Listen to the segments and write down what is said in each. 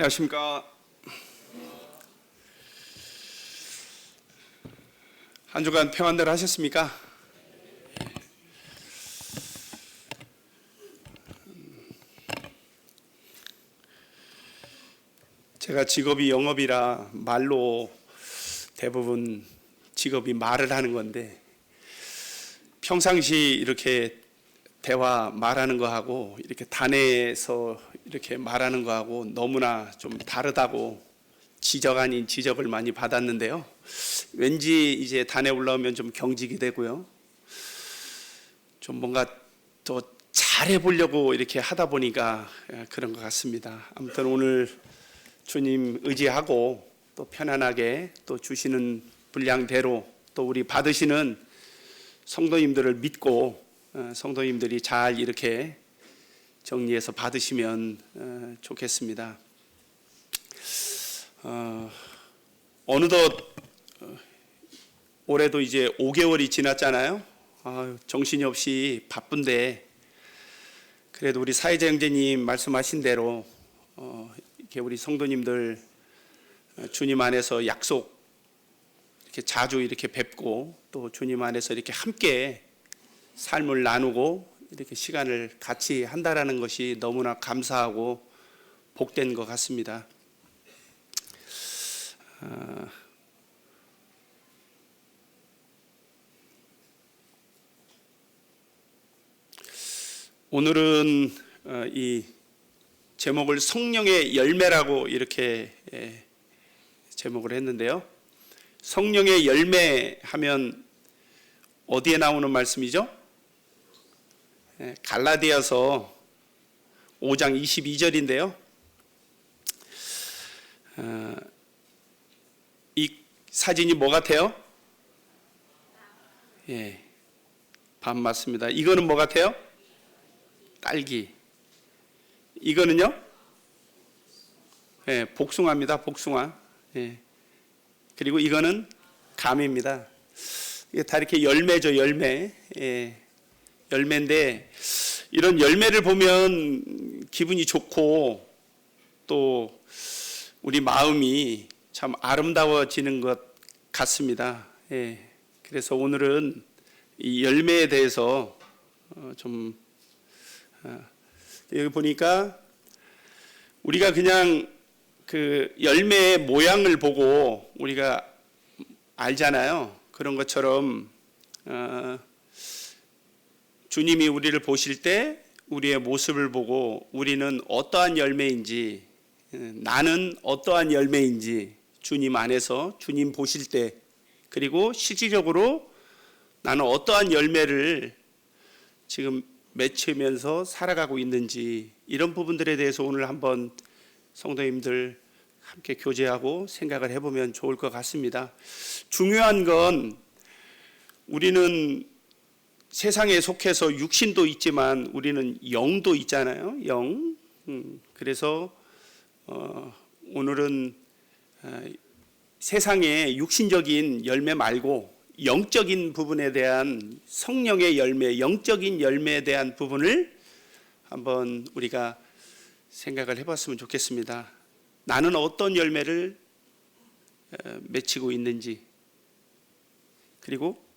안녕하십니까. 한 주간 평안들 하셨습니까? 제가 직업이 영업이라 말로 대부분 직업이 말을 하는 건데, 평상시 이렇게 대화 말하는 거하고 이렇게 단에서 이렇게 말하는 거하고 너무나 좀 다르다고 지적 아닌 지적을 많이 받았는데요. 왠지 이제 단에 올라오면 좀 경직이 되고요. 좀 뭔가 더 잘해 보려고 이렇게 하다 보니까 그런 것 같습니다. 아무튼 오늘 주님 의지하고 또 편안하게 또 주시는 분량대로 또 우리 받으시는 성도님들을 믿고 성도님들이 잘 이렇게 정리해서 받으시면 좋겠습니다. 어느덧 올해도 이제 5개월이 지났잖아요. 정신이 없이 바쁜데 그래도 우리 사회자 형제님 말씀하신 대로 이렇게 우리 성도님들 주님 안에서 약속 이렇게 자주 이렇게 뵙고 또 주님 안에서 이렇게 함께 삶을 나누고 이렇게 시간을 같이 한다라는 것이 너무나 감사하고 복된 것 같습니다. 오늘은 이 제목을 성령의 열매라고 이렇게 제목을 했는데요. 성령의 열매 하면 어디에 나오는 말씀이죠? 갈라디아서 5장 22절인데요. 이 사진이 뭐 같아요? 밤 맞습니다. 이거는 뭐 같아요? 딸기. 이거는요? 복숭아입니다. 복숭아. 그리고 이거는 감입니다. 이게 다 이렇게 열매죠, 열매. 열매인데 이런 열매를 보면 기분이 좋고 또 우리 마음이 참 아름다워지는 것 같습니다. 그래서 오늘은 이 열매에 대해서 좀 여기 보니까 우리가 그냥 그 열매의 모양을 보고 우리가 알잖아요. 그런 것처럼 주님이 우리를 보실 때 우리의 모습을 보고 우리는 어떠한 열매인지, 나는 어떠한 열매인지 주님 안에서 주님 보실 때, 그리고 실질적으로 나는 어떠한 열매를 지금 맺으면서 살아가고 있는지, 이런 부분들에 대해서 오늘 한번 성도님들 함께 교제하고 생각을 해보면 좋을 것 같습니다. 중요한 건 우리는 세상에 속해서 육신도 있지만 우리는 영도 있잖아요. 영. 그래서 오늘은 세상의 육신적인 열매 말고 영적인 부분에 대한 성령의 열매, 영적인 열매에 대한 부분을 한번 우리가 생각을 해봤으면 좋겠습니다. 나는 어떤 열매를 맺히고 있는지, 그리고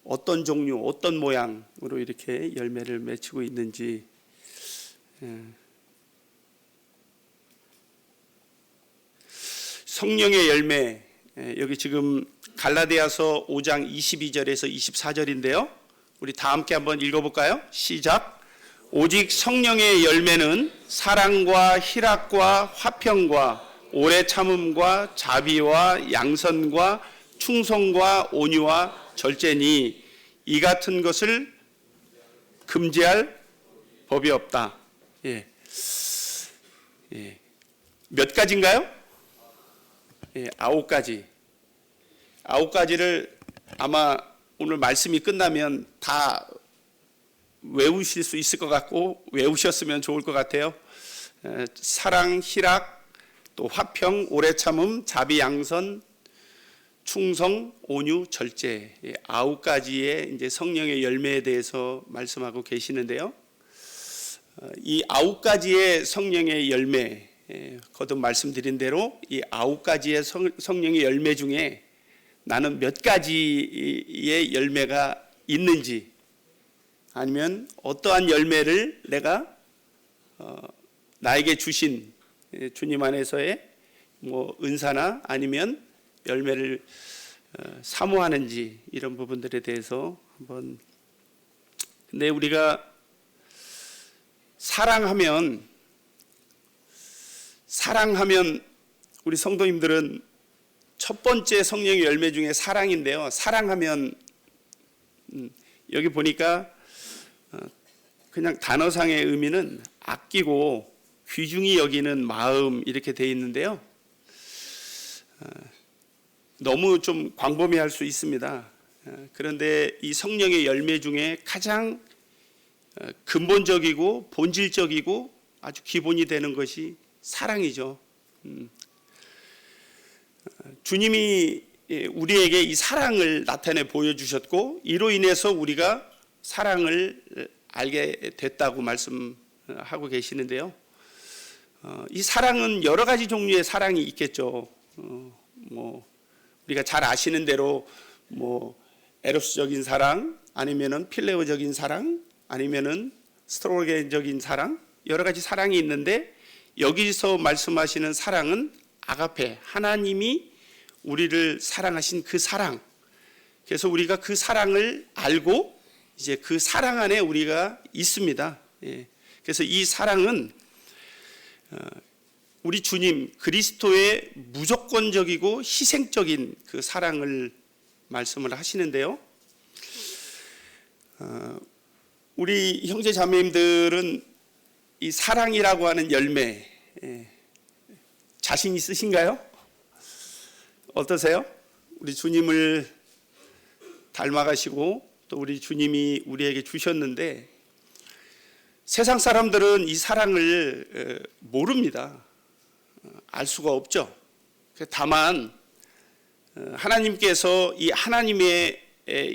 어떤 종류, 어떤 모양으로 이렇게 열매를 맺히고 있는지. 성령의 열매, 여기 지금 갈라디아서 5장 22절에서 24절인데요. 우리 다 함께 한번 읽어볼까요? 시작. 오직 성령의 열매는 사랑과 희락과 화평과 오래 참음과 자비와 양선과 충성과 온유와 절제니 이 같은 것을 금지할 법이 없다. 몇 가지인가요? 9가지. 9가지를 아마 오늘 말씀이 끝나면 다 외우실 수 있을 것 같고 외우셨으면 좋을 것 같아요. 사랑, 희락, 또 화평, 오래 참음, 자비, 양선, 충성, 온유, 절제, 9가지의 이제 성령의 열매에 대해서 말씀하고 계시는데요. 이 9가지의 성령의 열매, 거듭 말씀드린 대로 이 9가지의 성령의 열매 중에 나는 몇 가지의 열매가 있는지, 아니면 어떠한 열매를 내가 나에게 주신 주님 안에서의 뭐 은사나 아니면 열매를 사모하는지, 이런 부분들에 대해서 한번. 근데 우리가 사랑하면 우리 성도님들은 첫 번째 성령의 열매 중에 사랑인데요. 사랑하면 여기 보니까 그냥 단어상의 의미는 아끼고 귀중히 여기는 마음, 이렇게 되어 있는데요. 너무 좀 광범위할 수 있습니다. 그런데 이 성령의 열매 중에 가장 근본적이고 본질적이고 아주 기본이 되는 것이 사랑이죠. 주님이 우리에게 이 사랑을 나타내 보여주셨고, 이로 인해서 우리가 사랑을 알게 됐다고 말씀하고 계시는데요. 이 사랑은 여러 가지 종류의 사랑이 있겠죠. 뭐 우리가 잘 아시는 대로 뭐 에로스적인 사랑, 아니면은 필레오적인 사랑, 아니면은 스트로겐적인 사랑, 여러 가지 사랑이 있는데, 여기서 말씀하시는 사랑은 아가페, 하나님이 우리를 사랑하신 그 사랑. 그래서 우리가 그 사랑을 알고 이제 그 사랑 안에 우리가 있습니다. 그래서 이 사랑은 우리 주님 그리스도의 무조건적이고 희생적인 그 사랑을 말씀을 하시는데요. 우리 형제 자매님들은 이 사랑이라고 하는 열매 자신 있으신가요? 어떠세요? 우리 주님을 닮아가시고 또 우리 주님이 우리에게 주셨는데, 세상 사람들은 이 사랑을 모릅니다. 알 수가 없죠. 다만 하나님께서 이 하나님의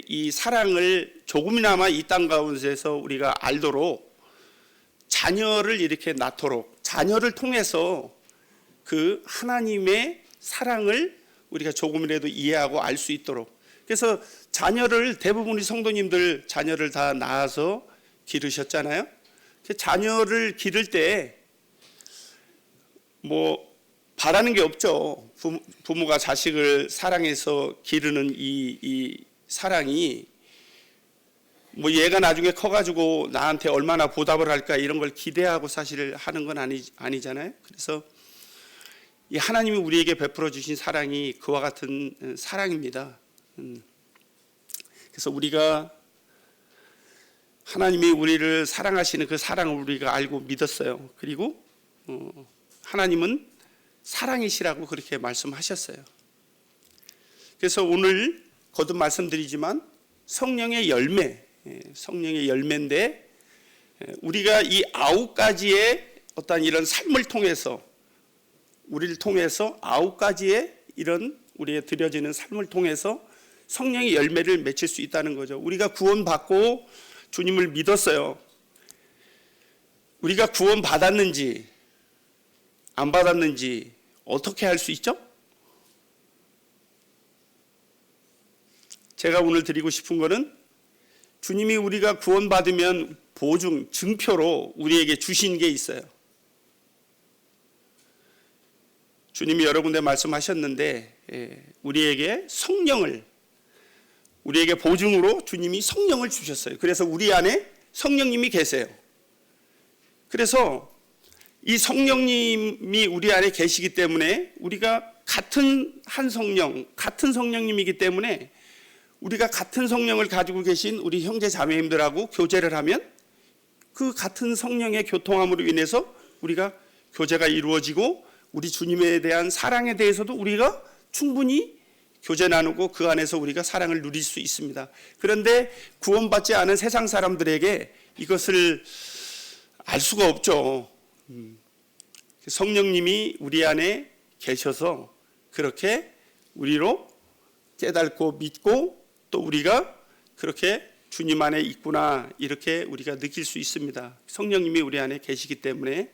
이 사랑을 조금이나마 이 땅 가운데서 우리가 알도록 자녀를 이렇게 낳도록, 자녀를 통해서 그 하나님의 사랑을 우리가 조금이라도 이해하고 알 수 있도록. 그래서 자녀를, 대부분 우리 성도님들 자녀를 다 낳아서 기르셨잖아요. 자녀를 기를 때 뭐 바라는 게 없죠. 부모가 자식을 사랑해서 기르는 이 사랑이 뭐 얘가 나중에 커가지고 나한테 얼마나 보답을 할까, 이런 걸 기대하고 사실 하는 건 아니잖아요. 그래서 이 하나님이 우리에게 베풀어 주신 사랑이 그와 같은 사랑입니다. 그래서 우리가 하나님이 우리를 사랑하시는 그 사랑을 우리가 알고 믿었어요. 그리고 하나님은 사랑이시라고 그렇게 말씀하셨어요. 그래서 오늘 거듭 말씀드리지만 성령의 열매인데, 우리가 이 9가지의 어떤 이런 삶을 통해서, 우리를 통해서 9가지의 이런 우리에 드려지는 삶을 통해서 성령의 열매를 맺힐 수 있다는 거죠. 우리가 구원받고 주님을 믿었어요. 우리가 구원받았는지 안 받았는지 어떻게 알 수 있죠? 제가 오늘 드리고 싶은 거는, 주님이 우리가 구원받으면 보증, 증표로 우리에게 주신 게 있어요. 주님이 여러 군데 말씀하셨는데, 우리에게 성령을, 우리에게 보증으로 주님이 성령을 주셨어요. 그래서 우리 안에 성령님이 계세요. 그래서 이 성령님이 우리 안에 계시기 때문에 우리가 같은 한 성령, 같은 성령님이기 때문에 우리가 같은 성령을 가지고 계신 우리 형제 자매님들하고 교제를 하면 그 같은 성령의 교통함으로 인해서 우리가 교제가 이루어지고, 우리 주님에 대한 사랑에 대해서도 우리가 충분히 교제 나누고 그 안에서 우리가 사랑을 누릴 수 있습니다. 그런데 구원받지 않은 세상 사람들에게 이것을 알 수가 없죠. 성령님이 우리 안에 계셔서 그렇게 우리로 깨닫고 믿고, 또 우리가 그렇게 주님 안에 있구나, 이렇게 우리가 느낄 수 있습니다. 성령님이 우리 안에 계시기 때문에.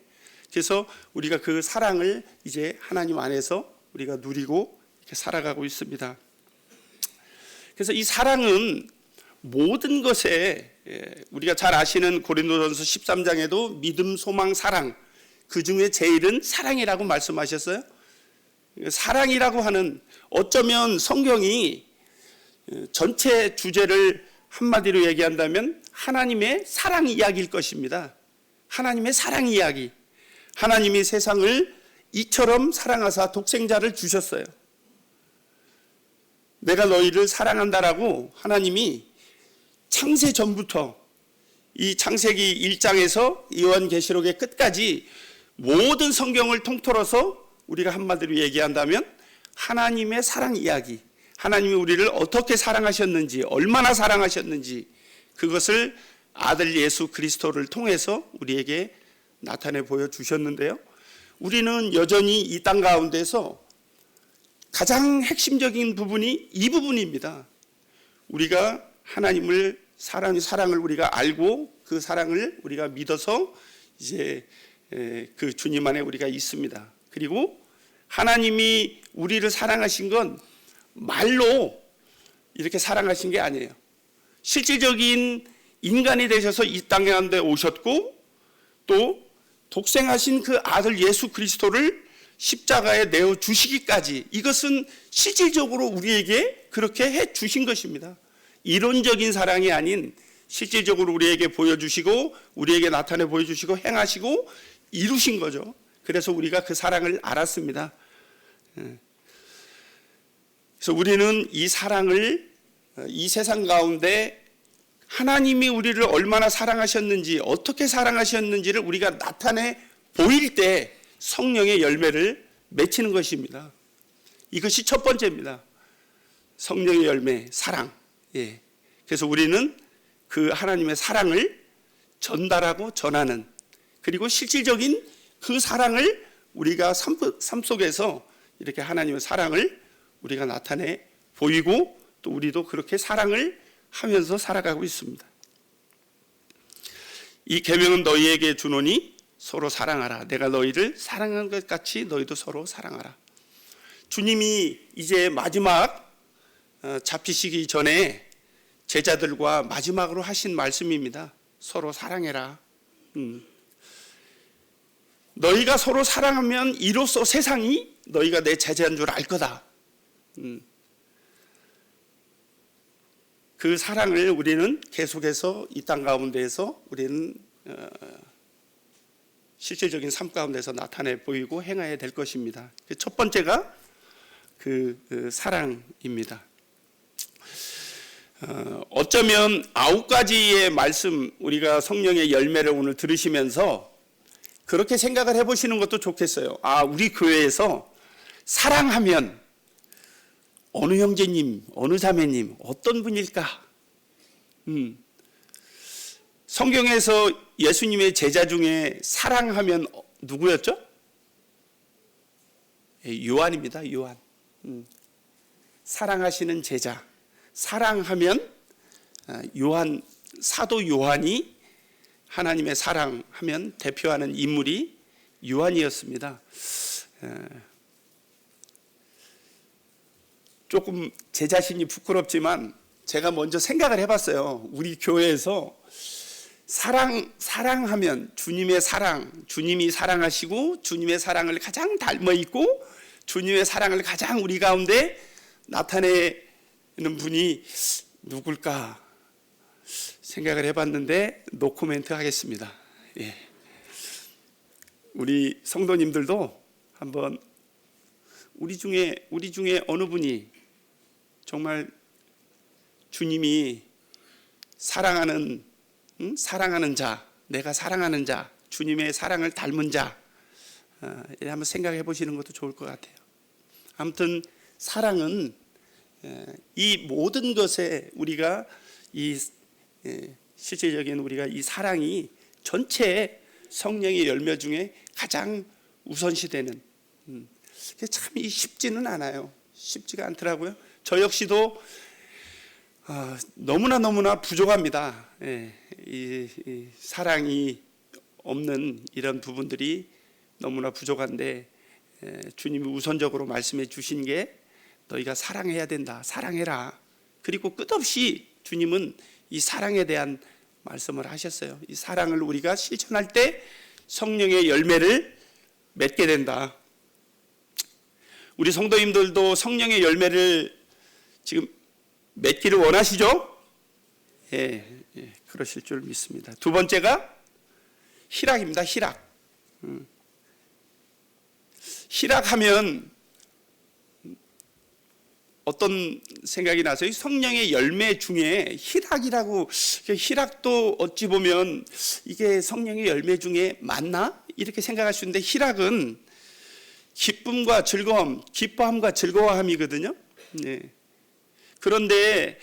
그래서 우리가 그 사랑을 이제 하나님 안에서 우리가 누리고 이렇게 살아가고 있습니다. 그래서 이 사랑은 모든 것에, 우리가 잘 아시는 고린도전서 13장에도 믿음, 소망, 사랑, 그 중에 제일은 사랑이라고 말씀하셨어요. 사랑이라고 하는, 어쩌면 성경이 전체 주제를 한마디로 얘기한다면 하나님의 사랑 이야기일 것입니다. 하나님의 사랑 이야기. 하나님이 세상을 이처럼 사랑하사 독생자를 주셨어요. 내가 너희를 사랑한다라고 하나님이 창세 전부터, 이 창세기 1장에서 요한계시록의 끝까지 모든 성경을 통틀어서 우리가 한마디로 얘기한다면 하나님의 사랑 이야기, 하나님이 우리를 어떻게 사랑하셨는지, 얼마나 사랑하셨는지, 그것을 아들 예수 그리스도를 통해서 우리에게 나타내 보여주셨는데요, 우리는 여전히 이 땅 가운데서 가장 핵심적인 부분이 이 부분입니다. 우리가 하나님을, 사랑을 우리가 알고 그 사랑을 우리가 믿어서 이제 그 주님 안에 우리가 있습니다. 그리고 하나님이 우리를 사랑하신 건 말로 이렇게 사랑하신 게 아니에요. 실질적인 인간이 되셔서 이 땅 가운데 오셨고, 또 독생하신 그 아들 예수 그리스도를 십자가에 내어 주시기까지, 이것은 실질적으로 우리에게 그렇게 해 주신 것입니다. 이론적인 사랑이 아닌 실질적으로 우리에게 보여주시고, 우리에게 나타내 보여주시고, 행하시고 이루신 거죠. 그래서 우리가 그 사랑을 알았습니다. 그래서 우리는 이 사랑을, 이 세상 가운데 하나님이 우리를 얼마나 사랑하셨는지, 어떻게 사랑하셨는지를 우리가 나타내 보일 때 성령의 열매를 맺히는 것입니다. 이것이 첫 번째입니다. 성령의 열매, 사랑. 그래서 우리는 그 하나님의 사랑을 전달하고 전하는, 그리고 실질적인 그 사랑을 우리가 삶 속에서 이렇게 하나님의 사랑을 우리가 나타내 보이고, 또 우리도 그렇게 사랑을 하면서 살아가고 있습니다. 이 계명은 너희에게 주노니 서로 사랑하라. 내가 너희를 사랑한 것 같이 너희도 서로 사랑하라. 주님이 이제 마지막 잡히시기 전에 제자들과 마지막으로 하신 말씀입니다. 서로 사랑해라. 너희가 서로 사랑하면 이로써 세상이 너희가 내 제자인 줄 알 거다. 그 사랑을 우리는 계속해서 이 땅 가운데에서 우리는 실질적인 삶 가운데서 나타내 보이고 행해야 될 것입니다. 첫 번째가 그 사랑입니다. 어쩌면 9가지의 말씀, 우리가 성령의 열매를 오늘 들으시면서 그렇게 생각을 해보시는 것도 좋겠어요. 우리 교회에서 사랑하면 어느 형제님, 어느 자매님, 어떤 분일까? 성경에서 예수님의 제자 중에 사랑하면 누구였죠? 요한입니다. 요한. 사랑하시는 제자. 사랑하면 요한, 사도 요한이 하나님의 사랑하면 대표하는 인물이 요한이었습니다. 조금 제 자신이 부끄럽지만 제가 먼저 생각을 해봤어요. 우리 교회에서 사랑하면 주님의 사랑, 주님이 사랑하시고 주님의 사랑을 가장 닮아 있고 주님의 사랑을 가장 우리 가운데 나타내는 분이 누굴까 생각을 해봤는데 노코멘트 하겠습니다. 우리 성도님들도 한번 우리 중에 어느 분이 정말 주님이 사랑하는 자, 내가 사랑하는 자, 주님의 사랑을 닮은 자, 한번 생각해 보시는 것도 좋을 것 같아요. 아무튼 사랑은 이 모든 것에 우리가 이 실제적인 우리가 이 사랑이 전체 성령의 열매 중에 가장 우선시되는, 참 쉽지는 않아요. 쉽지가 않더라고요. 저 역시도 너무나 부족합니다. 이 사랑이 없는 이런 부분들이 너무나 부족한데 주님이 우선적으로 말씀해 주신 게 너희가 사랑해야 된다. 사랑해라. 그리고 끝없이 주님은 이 사랑에 대한 말씀을 하셨어요. 이 사랑을 우리가 실천할 때 성령의 열매를 맺게 된다. 우리 성도님들도 성령의 열매를 지금 맺기를 원하시죠? 예, 그러실 줄 믿습니다. 두 번째가 희락입니다. 희락. 희락하면 어떤 생각이 나서요? 성령의 열매 중에 희락이라고, 희락도 어찌 보면 이게 성령의 열매 중에 맞나? 이렇게 생각할 수 있는데, 희락은 기쁨과 즐거움, 기뻐함과 즐거워함이거든요. 네. 그런데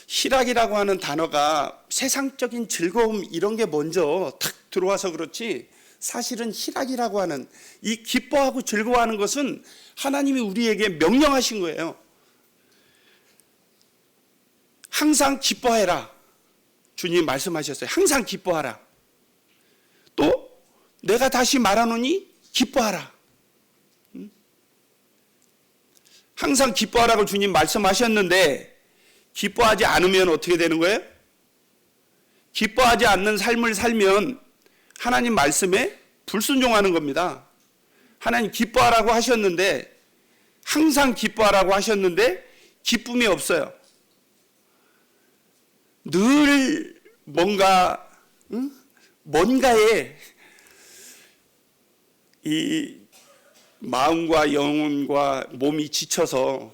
희락이라고 하는 단어가 세상적인 즐거움 이런 게 먼저 탁 들어와서 그렇지, 사실은 희락이라고 하는 이 기뻐하고 즐거워하는 것은 하나님이 우리에게 명령하신 거예요. 항상 기뻐해라. 주님 말씀하셨어요. 항상 기뻐하라. 또 내가 다시 말하노니 기뻐하라. 항상 기뻐하라고 주님 말씀하셨는데 기뻐하지 않으면 어떻게 되는 거예요? 기뻐하지 않는 삶을 살면 하나님 말씀에 불순종하는 겁니다. 하나님 기뻐하라고 하셨는데, 항상 기뻐하라고 하셨는데 기쁨이 없어요. 늘 뭔가에 이 마음과 영혼과 몸이 지쳐서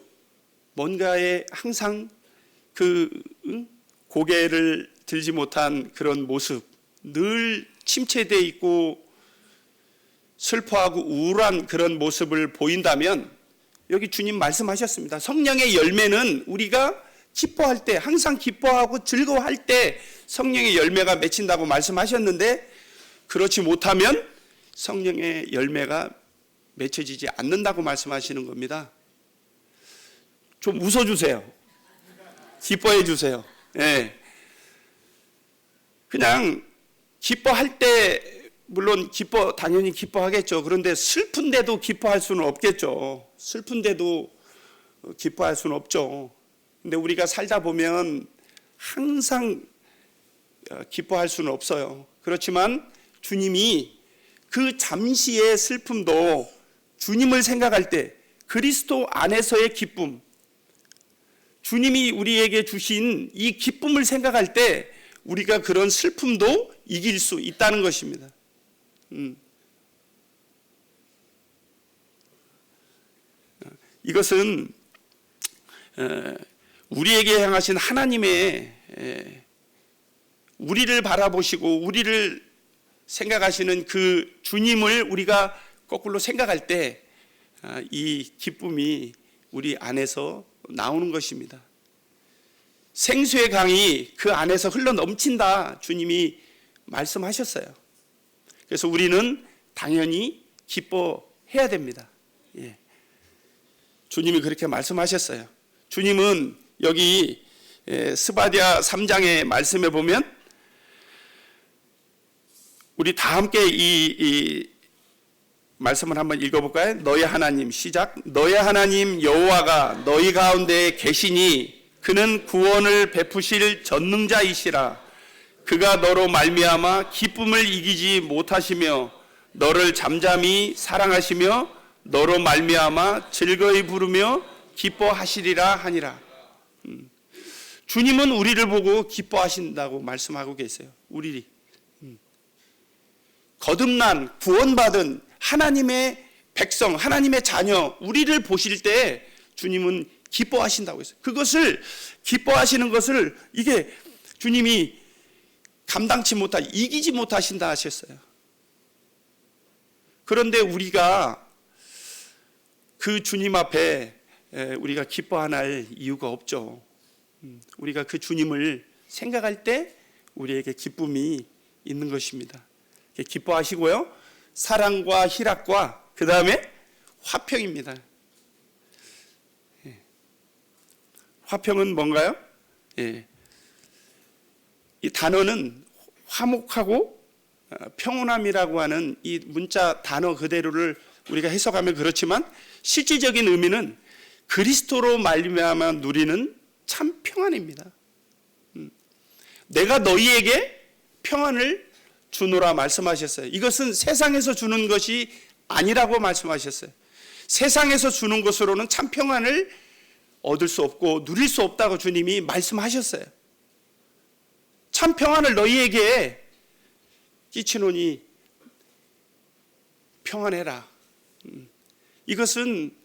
뭔가에 항상 고개를 들지 못한 그런 모습, 늘 침체되어 있고 슬퍼하고 우울한 그런 모습을 보인다면, 여기 주님 말씀하셨습니다. 성령의 열매는 우리가 기뻐할 때, 항상 기뻐하고 즐거워할 때 성령의 열매가 맺힌다고 말씀하셨는데, 그렇지 못하면 성령의 열매가 맺혀지지 않는다고 말씀하시는 겁니다. 좀 웃어주세요. 기뻐해 주세요. 예. 그냥 기뻐할 때 물론 당연히 기뻐하겠죠. 그런데 슬픈데도 기뻐할 수는 없겠죠. 슬픈데도 기뻐할 수는 없죠. 근데 우리가 살다 보면 항상 기뻐할 수는 없어요. 그렇지만 주님이 그 잠시의 슬픔도 주님을 생각할 때, 그리스도 안에서의 기쁨, 주님이 우리에게 주신 이 기쁨을 생각할 때 우리가 그런 슬픔도 이길 수 있다는 것입니다. 이것은 우리에게 향하신 하나님의, 우리를 바라보시고 우리를 생각하시는 그 주님을 우리가 거꾸로 생각할 때 이 기쁨이 우리 안에서 나오는 것입니다. 생수의 강이 그 안에서 흘러 넘친다, 주님이 말씀하셨어요. 그래서 우리는 당연히 기뻐해야 됩니다. 예. 주님이 그렇게 말씀하셨어요. 주님은 여기 스바랴 3장의 말씀에 보면, 우리 다 함께 이 말씀을 한번 읽어볼까요? 너희 하나님, 시작. 너희 하나님 여호와가 너희 가운데 계시니 그는 구원을 베푸실 전능자이시라. 그가 너로 말미암아 기쁨을 이기지 못하시며 너를 잠잠히 사랑하시며 너로 말미암아 즐거이 부르며 기뻐하시리라 하니라. 주님은 우리를 보고 기뻐하신다고 말씀하고 계세요. 우리 거듭난 구원받은 하나님의 백성, 하나님의 자녀, 우리를 보실 때 주님은 기뻐하신다고 했어요. 그것을, 기뻐하시는 것을 이게 주님이 감당치 못하, 이기지 못하신다 하셨어요. 그런데 우리가 그 주님 앞에 우리가 기뻐할 이유가 없죠. 우리가 그 주님을 생각할 때 우리에게 기쁨이 있는 것입니다. 기뻐하시고요, 사랑과 희락과 그 다음에 화평입니다. 화평은 뭔가요? 이 단어는 화목하고 평온함이라고 하는 이 문자 단어 그대로를 우리가 해석하면 그렇지만 실질적인 의미는 그리스도로 말미암아 누리는 참 평안입니다. 내가 너희에게 평안을 주노라 말씀하셨어요. 이것은 세상에서 주는 것이 아니라고 말씀하셨어요. 세상에서 주는 것으로는 참 평안을 얻을 수 없고 누릴 수 없다고 주님이 말씀하셨어요. 참 평안을 너희에게 끼치노니 평안해라. 이것은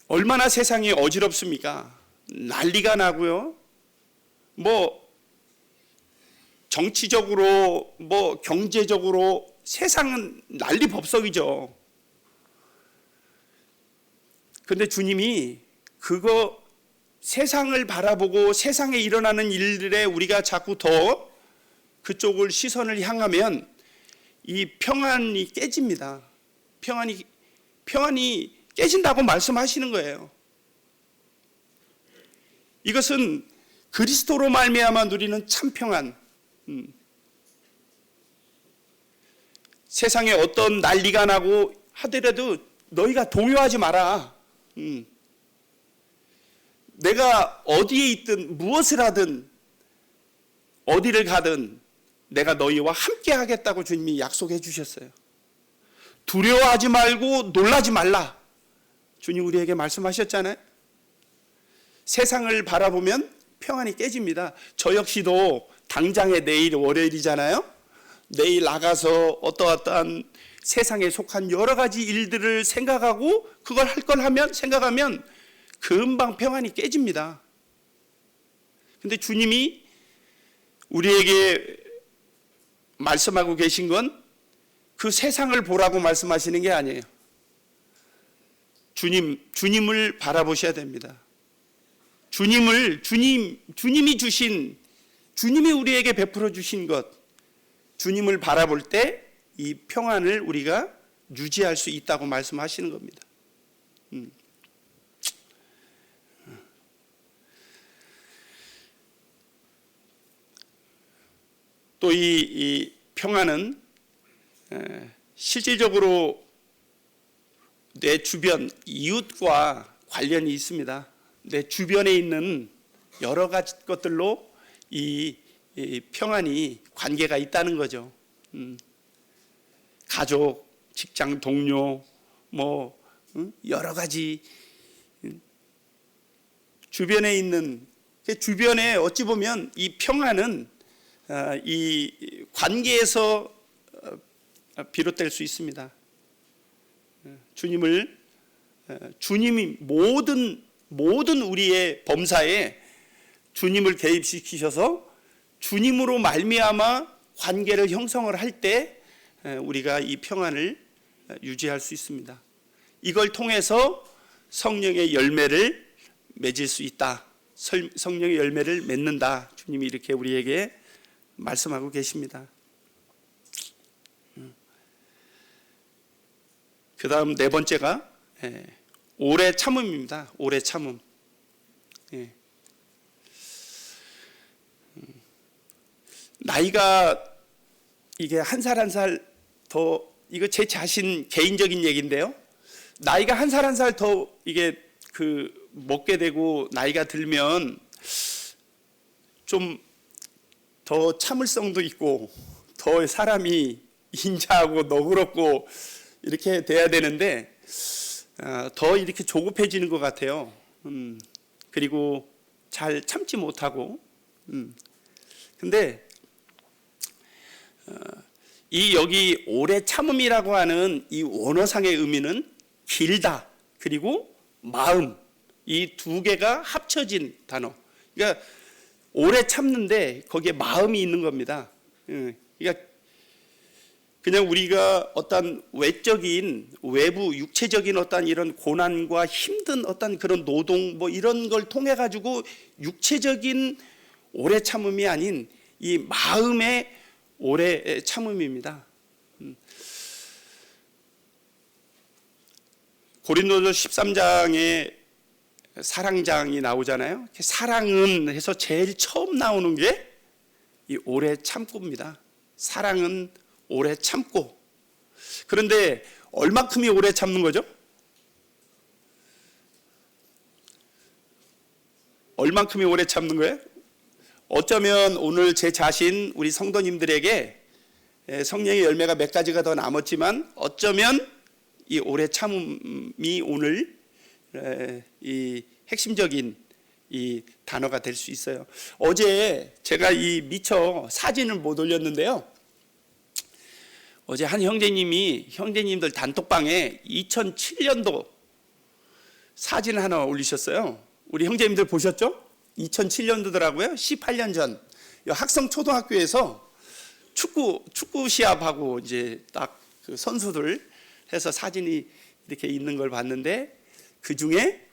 얼마나 세상이 어지럽습니까? 난리가 나고요. 뭐 정치적으로 뭐 경제적으로 세상은 난리법석이죠. 근데 주님이 그거 세상을 바라보고 세상에 일어나는 일들에 우리가 자꾸 더 그쪽을 시선을 향하면 이 평안이 깨집니다. 평안이 깨진다고 말씀하시는 거예요. 이것은 그리스도로 말미암아 누리는 참 평안. 세상에 어떤 난리가 나고 하더라도 너희가 동요하지 마라. 내가 어디에 있든 무엇을 하든 어디를 가든 내가 너희와 함께 하겠다고 주님이 약속해 주셨어요. 두려워하지 말고 놀라지 말라. 주님 우리에게 말씀하셨잖아요. 세상을 바라보면 평안이 깨집니다. 저 역시도 당장에 내일 월요일이잖아요. 내일 나가서 어떠한 세상에 속한 여러 가지 일들을 생각하고 그걸 할 걸 하면 생각하면 금방 평안이 깨집니다. 근데 주님이 우리에게 말씀하고 계신 건 그 세상을 보라고 말씀하시는 게 아니에요. 주님을 바라보셔야 됩니다. 주님이 우리에게 베풀어 주신 것, 주님을 바라볼 때 이 평안을 우리가 유지할 수 있다고 말씀하시는 겁니다. 또 이 평안은 실질적으로 내 주변 이웃과 관련이 있습니다. 내 주변에 있는 여러 가지 것들로 이 평안이 관계가 있다는 거죠. 가족, 직장 동료, 뭐 여러 가지 주변에 있는 주변에 어찌 보면 이 평안은 이 관계에서 비롯될 수 있습니다. 주님이 모든 우리의 범사에 주님을 개입시키셔서 주님으로 말미암아 관계를 형성을 할 때 우리가 이 평안을 유지할 수 있습니다. 이걸 통해서 성령의 열매를 맺을 수 있다. 성령의 열매를 맺는다. 주님이 이렇게 우리에게 말씀하고 계십니다. 그 다음 네 번째가 오래 참음입니다. 오래 참음. 나이가 이게 한 살 한 살 더, 이거 제 자신 개인적인 얘기인데요. 나이가 한 살 한 살 더 이게 먹게 되고 나이가 들면 좀 더 참을성도 있고 더 사람이 인자하고 너그럽고 이렇게 돼야 되는데 더 이렇게 조급해지는 것 같아요. 그리고 잘 참지 못하고. 근데 이 여기 오래 참음이라고 하는 이 원어상의 의미는 길다 그리고 마음, 이 두 개가 합쳐진 단어. 그러니까 오래 참는데 거기에 마음이 있는 겁니다. 그러니까 그냥 우리가 어떤 외부 육체적인 어떤 이런 고난과 힘든 어떤 그런 노동 뭐 이런 걸 통해 가지고 육체적인 오래 참음이 아닌 이 마음의 오래 참음입니다. 고린도서 13장에 사랑장이 나오잖아요. 사랑은 해서 제일 처음 나오는 게 이 오래 참고입니다. 사랑은 오래 참고. 그런데 얼마큼이 오래 참는 거죠? 얼만큼이 오래 참는 거예요? 어쩌면 오늘 제 자신 우리 성도님들에게 성령의 열매가 몇 가지가 더 남았지만 어쩌면 이 오래 참음이 오늘 이 핵심적인 이 단어가 될 수 있어요. 어제 제가 이 미처 사진을 못 올렸는데요. 어제 한 형제님들 단톡방에 2007년도 사진 하나 올리셨어요. 우리 형제님들 보셨죠? 2007년도더라고요. 18년 전 학성 초등학교에서 축구 시합하고 이제 딱 그 선수들 해서 사진이 이렇게 있는 걸 봤는데 그 중에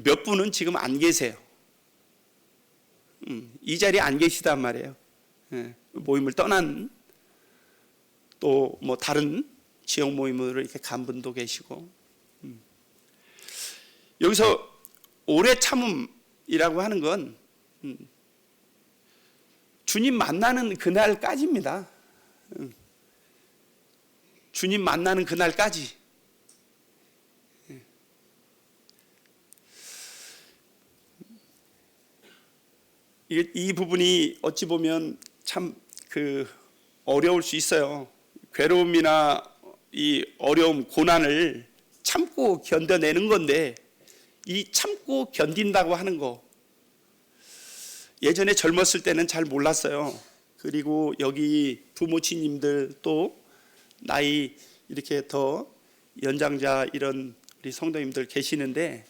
몇 분은 지금 안 계세요. 이 자리에 안 계시단 말이에요. 모임을 떠난 또 뭐 다른 지역 모임으로 이렇게 간 분도 계시고 여기서 오래 참음이라고 하는 건 주님 만나는 그날까지입니다. 주님 만나는 그날까지. 이 부분이 어찌 보면 참 어려울 수 있어요. 괴로움이나 이 어려움, 고난을 참고 견뎌내는 건데 이 참고 견딘다고 하는 거 예전에 젊었을 때는 잘 몰랐어요. 그리고 여기 부모님들 또 나이 이렇게 더 연장자 이런 우리 성도님들 계시는데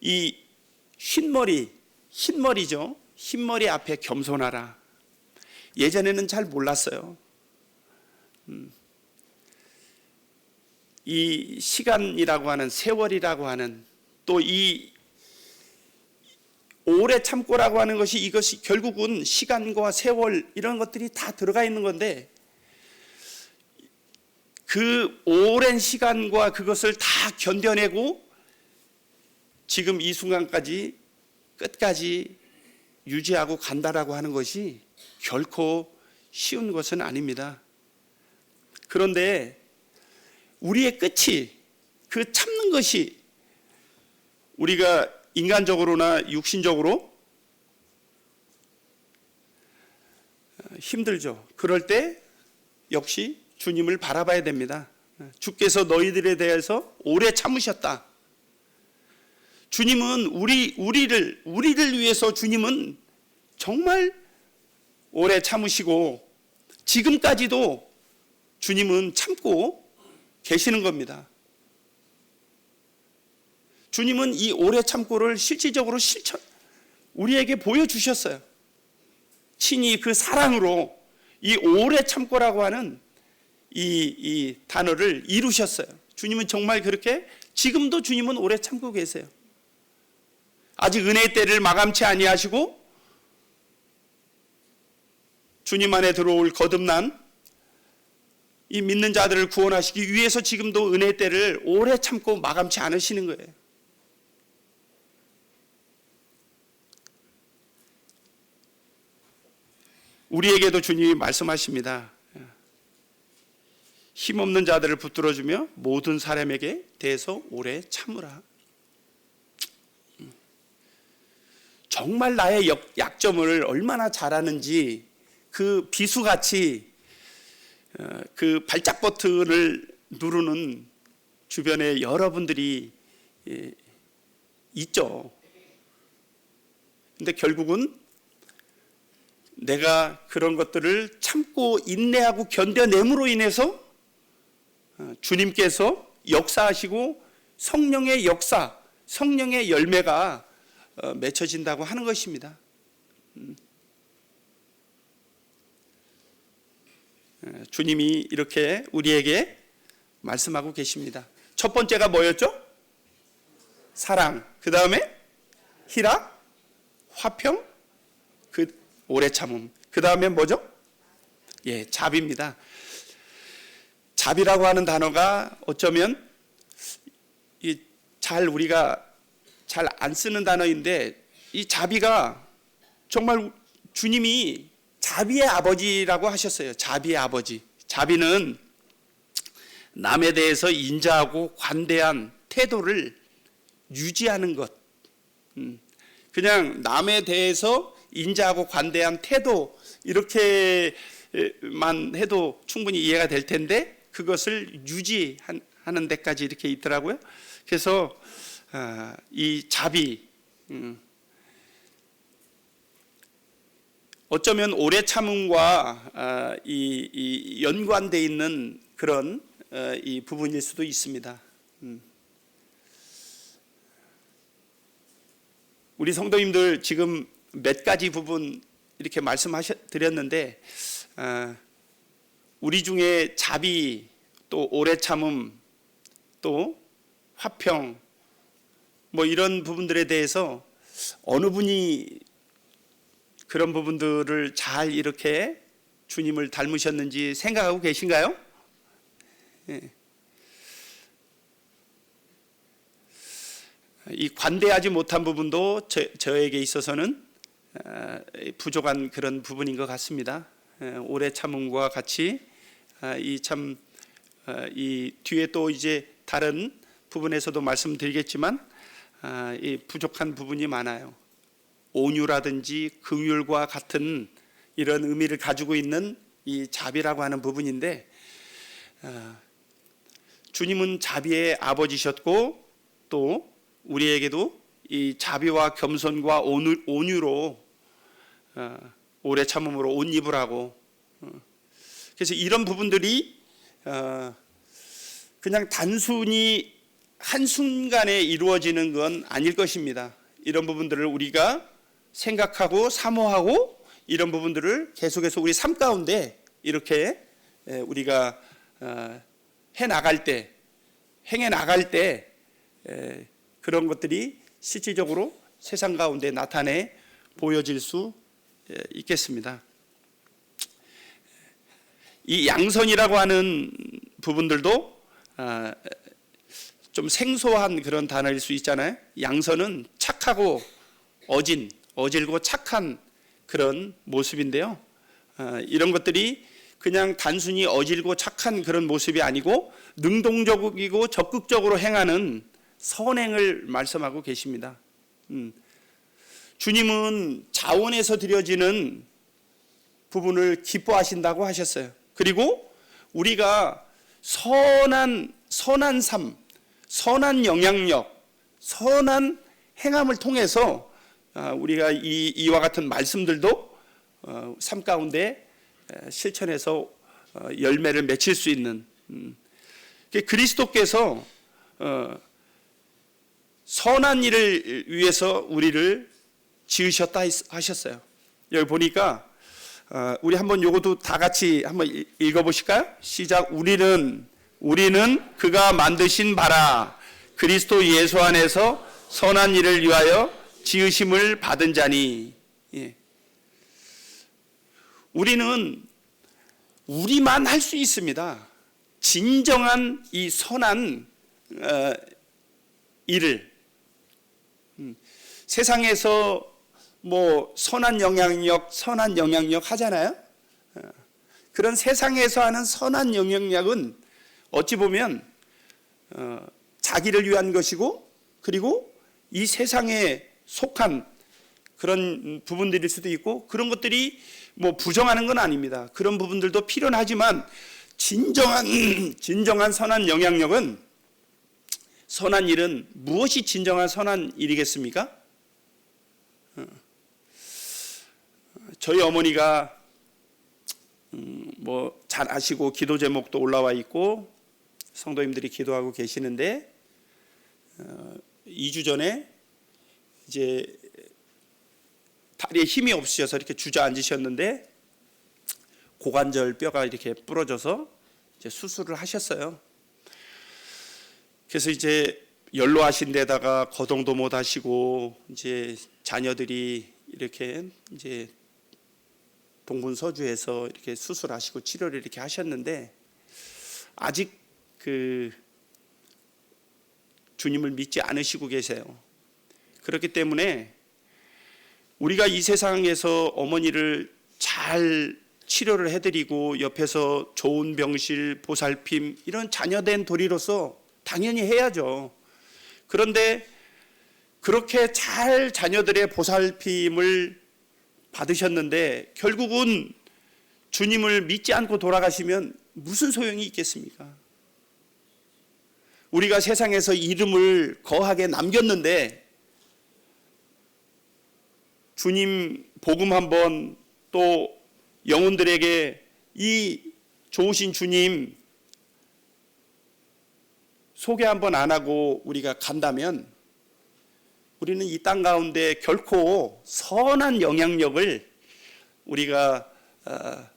이 흰머리죠. 흰머리 앞에 겸손하라. 예전에는 잘 몰랐어요. 이 시간이라고 하는 세월이라고 하는 또 이 오래 참고라고 하는 것이 이것이 결국은 시간과 세월 이런 것들이 다 들어가 있는 건데 그 오랜 시간과 그것을 다 견뎌내고 지금 이 순간까지 끝까지 유지하고 간다라고 하는 것이 결코 쉬운 것은 아닙니다. 그런데 우리의 끝이 그 참는 것이 우리가 인간적으로나 육신적으로 힘들죠. 그럴 때 역시 주님을 바라봐야 됩니다. 주께서 너희들에 대해서 오래 참으셨다. 주님은 우리를 위해서 주님은 정말 오래 참으시고 지금까지도 주님은 참고 계시는 겁니다. 주님은 이 오래 참고를 실질적으로 우리에게 보여주셨어요. 친히 그 사랑으로 이 오래 참고라고 하는 이 단어를 이루셨어요. 주님은 정말 그렇게 지금도 주님은 오래 참고 계세요. 아직 은혜의 때를 마감치 아니하시고 주님 안에 들어올 거듭난 이 믿는 자들을 구원하시기 위해서 지금도 은혜의 때를 오래 참고 마감치 않으시는 거예요. 우리에게도 주님이 말씀하십니다. 힘없는 자들을 붙들어주며 모든 사람에게 대해서 오래 참으라. 정말 나의 약점을 얼마나 잘하는지 그 비수같이 그 발작 버튼을 누르는 주변에 여러분들이 있죠. 근데 결국은 내가 그런 것들을 참고 인내하고 견뎌냄으로 인해서 주님께서 역사하시고 성령의 역사, 성령의 열매가 맺혀진다고 하는 것입니다. 주님이 이렇게 우리에게 말씀하고 계십니다. 첫 번째가 뭐였죠? 사랑. 그 다음에 희락, 화평, 오래 참음. 그 다음에 뭐죠? 자비입니다. 자비라고 하는 단어가 어쩌면 우리가 잘 안 쓰는 단어인데 이 자비가 정말 주님이 자비의 아버지라고 하셨어요. 자비의 아버지. 자비는 남에 대해서 인자하고 관대한 태도를 유지하는 것. 그냥 남에 대해서 인자하고 관대한 태도 이렇게만 해도 충분히 이해가 될 텐데 그것을 유지하는 데까지 이렇게 있더라고요. 그래서 이 자비, 어쩌면 오래 참음과 이 연관되어 있는 그런 이 부분일 수도 있습니다. 우리 성도님들 지금 몇 가지 부분 이렇게 말씀드렸는데 우리 중에 자비, 또 오래 참음, 또 화평 뭐 이런 부분들에 대해서 어느 분이 그런 부분들을 잘 이렇게 주님을 닮으셨는지 생각하고 계신가요? 예. 이 관대하지 못한 부분도 저에게 있어서는 부족한 그런 부분인 것 같습니다. 오래 참음과 같이 이 뒤에 또 이제 다른 부분에서도 말씀드리겠지만 이 부족한 부분이 많아요. 온유라든지 긍휼과 같은 이런 의미를 가지고 있는 이 자비라고 하는 부분인데 주님은 자비의 아버지셨고 또 우리에게도 이 자비와 겸손과 온유로 오래 참음으로 옷 입으라고. 그래서 이런 부분들이 그냥 단순히 한순간에 이루어지는 건 아닐 것입니다. 이런 부분들을 우리가 생각하고 사모하고 이런 부분들을 계속해서 우리 삶 가운데 이렇게 우리가 행해 나갈 때 그런 것들이 실질적으로 세상 가운데 나타내 보여질 수 있겠습니다. 이 양선이라고 하는 부분들도 좀 생소한 그런 단어일 수 있잖아요. 양선은 착하고 어질고 착한 그런 모습인데요. 이런 것들이 그냥 단순히 어질고 착한 그런 모습이 아니고 능동적이고 적극적으로 행하는 선행을 말씀하고 계십니다. 주님은 자원에서 드려지는 부분을 기뻐하신다고 하셨어요. 그리고 우리가 선한 삶, 선한 영향력, 선한 행함을 통해서 우리가 이와 같은 말씀들도 삶 가운데 실천해서 열매를 맺힐 수 있는 그리스도께서 선한 일을 위해서 우리를 지으셨다 하셨어요. 여기 보니까 우리 한번 요것도 다 같이 한번 읽어보실까요? 시작. 우리는 그가 만드신 바라 그리스도 예수 안에서 선한 일을 위하여 지으심을 받은 자니. 예. 우리는 우리만 할 수 있습니다. 진정한 이 선한 일을 세상에서 뭐 선한 영향력 하잖아요. 그런 세상에서 하는 선한 영향력은 어찌 보면 자기를 위한 것이고 그리고 이 세상에 속한 그런 부분들일 수도 있고 그런 것들이 뭐 부정하는 건 아닙니다. 그런 부분들도 필요하지만 진정한 선한 영향력은 선한 일은 무엇이 진정한 선한 일이겠습니까? 저희 어머니가 뭐 잘 아시고 기도 제목도 올라와 있고 성도님들이 기도하고 계시는데 2주 전에 이제 다리에 힘이 없으셔서 이렇게 주저앉으셨는데 고관절 뼈가 이렇게 부러져서 이제 수술을 하셨어요. 그래서 이제 연로하신 데다가 거동도 못 하시고 이제 자녀들이 이렇게 이제 동분서주에서 이렇게 수술하시고 치료를 이렇게 하셨는데 아직 그 주님을 믿지 않으시고 계세요. 그렇기 때문에 우리가 이 세상에서 어머니를 잘 치료를 해드리고 옆에서 좋은 병실, 보살핌 이런 자녀된 도리로서 당연히 해야죠. 그런데 그렇게 잘 자녀들의 보살핌을 받으셨는데 결국은 주님을 믿지 않고 돌아가시면 무슨 소용이 있겠습니까? 우리가 세상에서 이름을 거하게 남겼는데 주님 복음 한번 또 영혼들에게 이 좋으신 주님 소개 한번 안 하고 우리가 간다면 우리는 이 땅 가운데 결코 선한 영향력을 우리가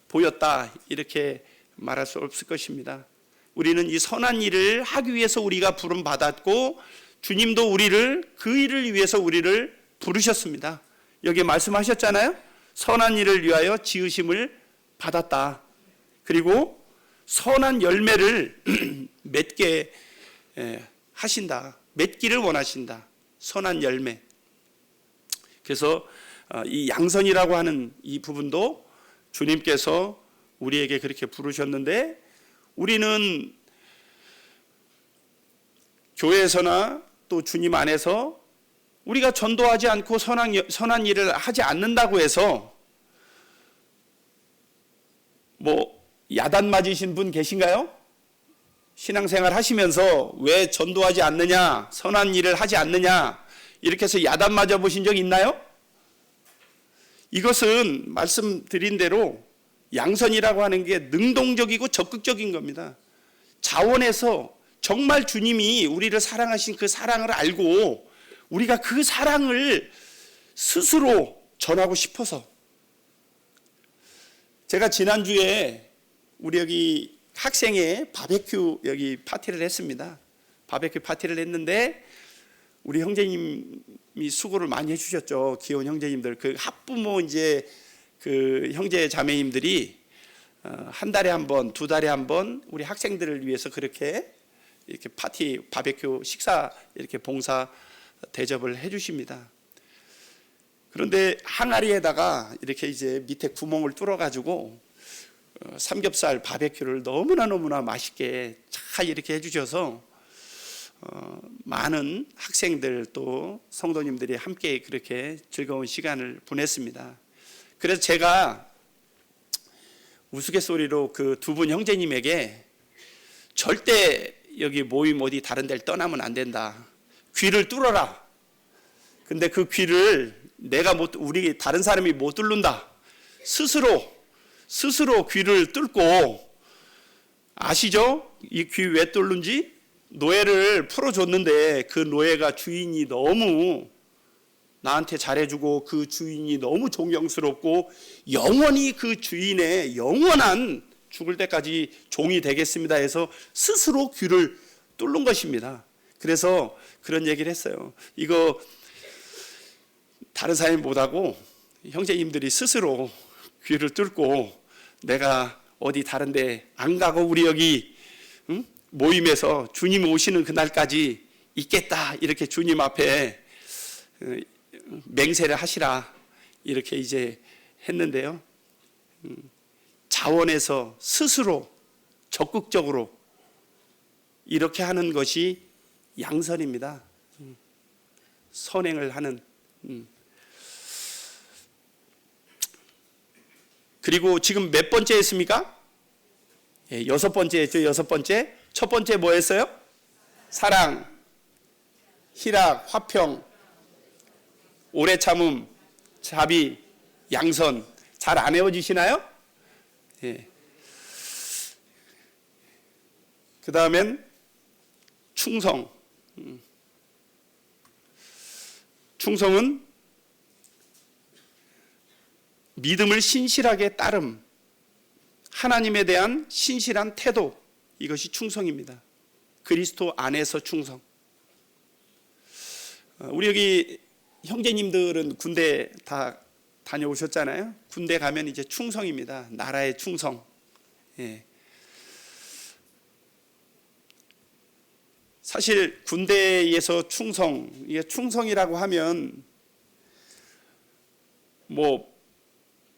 보였다 이렇게 말할 수 없을 것입니다. 우리는 이 선한 일을 하기 위해서 우리가 부름 받았고 주님도 우리를 그 일을 위해서 우리를 부르셨습니다. 여기 말씀하셨잖아요. 선한 일을 위하여 지으심을 받았다. 그리고 선한 열매를 맺게 하신다. 맺기를 원하신다. 선한 열매. 그래서 이 양선이라고 하는 이 부분도 주님께서 우리에게 그렇게 부르셨는데 우리는 교회에서나 또 주님 안에서 우리가 전도하지 않고 선한 일을 하지 않는다고 해서 뭐 야단 맞으신 분 계신가요? 신앙생활 하시면서 왜 전도하지 않느냐, 선한 일을 하지 않느냐 이렇게 해서 야단 맞아 보신 적 있나요? 이것은 말씀드린 대로 양선이라고 하는 게 능동적이고 적극적인 겁니다. 자원에서 정말 주님이 우리를 사랑하신 그 사랑을 알고 우리가 그 사랑을 스스로 전하고 싶어서. 제가 지난주에 우리 여기 학생회 바베큐 여기 파티를 했습니다. 바베큐 파티를 했는데 우리 형제님이 수고를 많이 해주셨죠. 귀여운 형제님들. 그 학부모 이제 그 형제 자매님들이 한 달에 한 번, 두 달에 한 번 우리 학생들을 위해서 그렇게 이렇게 파티 바베큐 식사 이렇게 봉사 대접을 해주십니다. 그런데 항아리에다가 이렇게 이제 밑에 구멍을 뚫어가지고 삼겹살 바베큐를 너무나 맛있게 잘 이렇게 해주셔서 많은 학생들 또 성도님들이 함께 그렇게 즐거운 시간을 보냈습니다. 그래서 제가 우스갯소리로 그 두 분 형제님에게 절대 여기 모임 어디 다른 데를 떠나면 안 된다. 귀를 뚫어라. 근데 그 귀를 우리 다른 사람이 못 뚫는다. 스스로 귀를 뚫고 아시죠? 이 귀 왜 뚫는지? 노예를 풀어줬는데 그 노예가 주인이 너무 나한테 잘해주고 그 주인이 너무 존경스럽고 영원히 그 주인의 영원한 죽을 때까지 종이 되겠습니다 해서 스스로 귀를 뚫는 것입니다. 그래서 그런 얘기를 했어요. 이거 다른 사람이 못하고 형제님들이 스스로 귀를 뚫고 내가 어디 다른 데 안 가고 우리 여기 모임에서 주님 오시는 그날까지 있겠다 이렇게 주님 앞에 맹세를 하시라 이렇게 이제 했는데요. 자원에서 스스로 적극적으로 이렇게 하는 것이 양선입니다. 선행을 하는. 그리고 지금 몇 번째 했습니까? 예, 6번째 했죠. 6번째. 첫 번째 뭐 했어요? 사랑, 희락, 화평, 오래 참음, 자비, 양선. 잘 안 외워지시나요? 예. 그 다음엔 충성. 충성은 믿음을 신실하게 따름, 하나님에 대한 신실한 태도, 이것이 충성입니다. 그리스도 안에서 충성. 우리 여기 형제님들은 군대 다 다녀오셨잖아요. 군대 가면 이제 충성입니다. 나라의 충성. 예. 사실 군대에서 충성, 이게 충성이라고 하면 뭐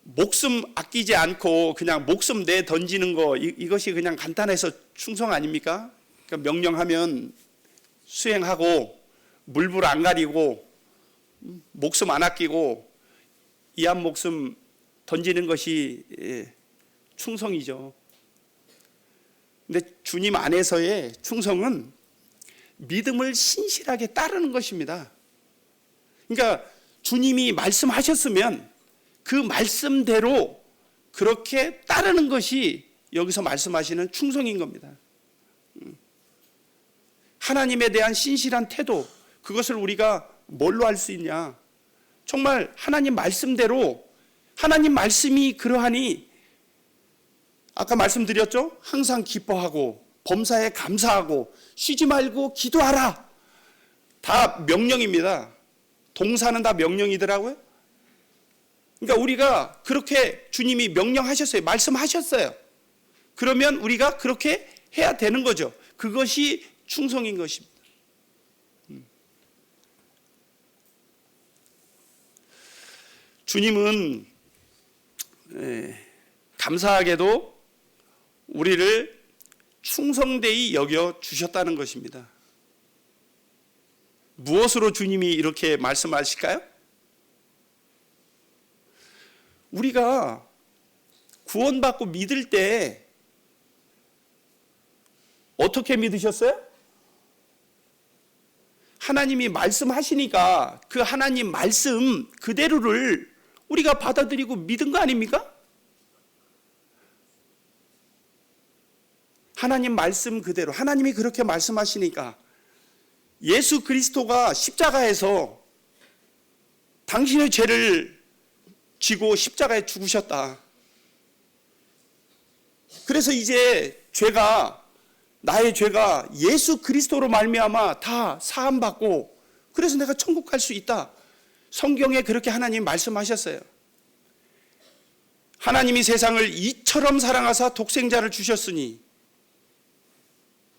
목숨 아끼지 않고 그냥 목숨 내 던지는 거 이것이 그냥 간단해서 충성 아닙니까? 그러니까 명령하면 수행하고 물불 안 가리고 목숨 안 아끼고 이한 목숨 던지는 것이 충성이죠. 근데 주님 안에서의 충성은 믿음을 신실하게 따르는 것입니다. 그러니까 주님이 말씀하셨으면 그 말씀대로 그렇게 따르는 것이 여기서 말씀하시는 충성인 겁니다. 하나님에 대한 신실한 태도, 그것을 우리가 뭘로 할 수 있냐? 정말 하나님 말씀대로, 하나님 말씀이 그러하니 아까 말씀드렸죠? 항상 기뻐하고 범사에 감사하고 쉬지 말고 기도하라. 다 명령입니다. 동사는 다 명령이더라고요. 그러니까 우리가 그렇게 주님이 명령하셨어요. 말씀하셨어요. 그러면 우리가 그렇게 해야 되는 거죠. 그것이 충성인 것입니다. 주님은 감사하게도 우리를 충성되이 여겨 주셨다는 것입니다. 무엇으로 주님이 이렇게 말씀하실까요? 우리가 구원받고 믿을 때 어떻게 믿으셨어요? 하나님이 말씀하시니까 그 하나님 말씀 그대로를 우리가 받아들이고 믿은 거 아닙니까? 하나님 말씀 그대로, 하나님이 그렇게 말씀하시니까 예수 그리스도가 십자가에서 당신의 죄를 지고 십자가에 죽으셨다. 그래서 이제 나의 죄가 예수 그리스도로 말미암아 다 사함받고 그래서 내가 천국 갈 수 있다. 성경에 그렇게 하나님 말씀하셨어요. 하나님이 세상을 이처럼 사랑하사 독생자를 주셨으니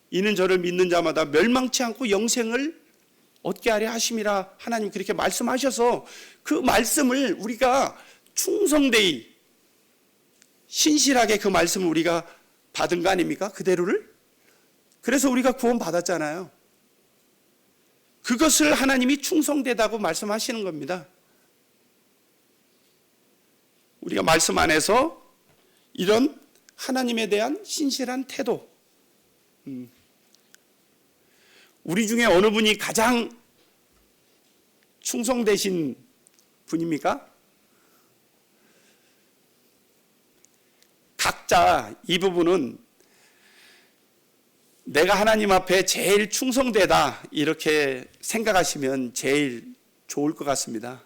이는 저를 믿는 자마다 멸망치 않고 영생을 얻게 하려 하심이라. 하나님 그렇게 말씀하셔서 그 말씀을 우리가 충성되이 신실하게 그 말씀을 우리가 받은 거 아닙니까? 그대로를. 그래서 우리가 구원 받았잖아요. 그것을 하나님이 충성되다고 말씀하시는 겁니다. 우리가 말씀 안에서 이런 하나님에 대한 신실한 태도, 우리 중에 어느 분이 가장 충성되신 분입니까? 각자 이 부분은 내가 하나님 앞에 제일 충성되다 이렇게 생각하시면 제일 좋을 것 같습니다.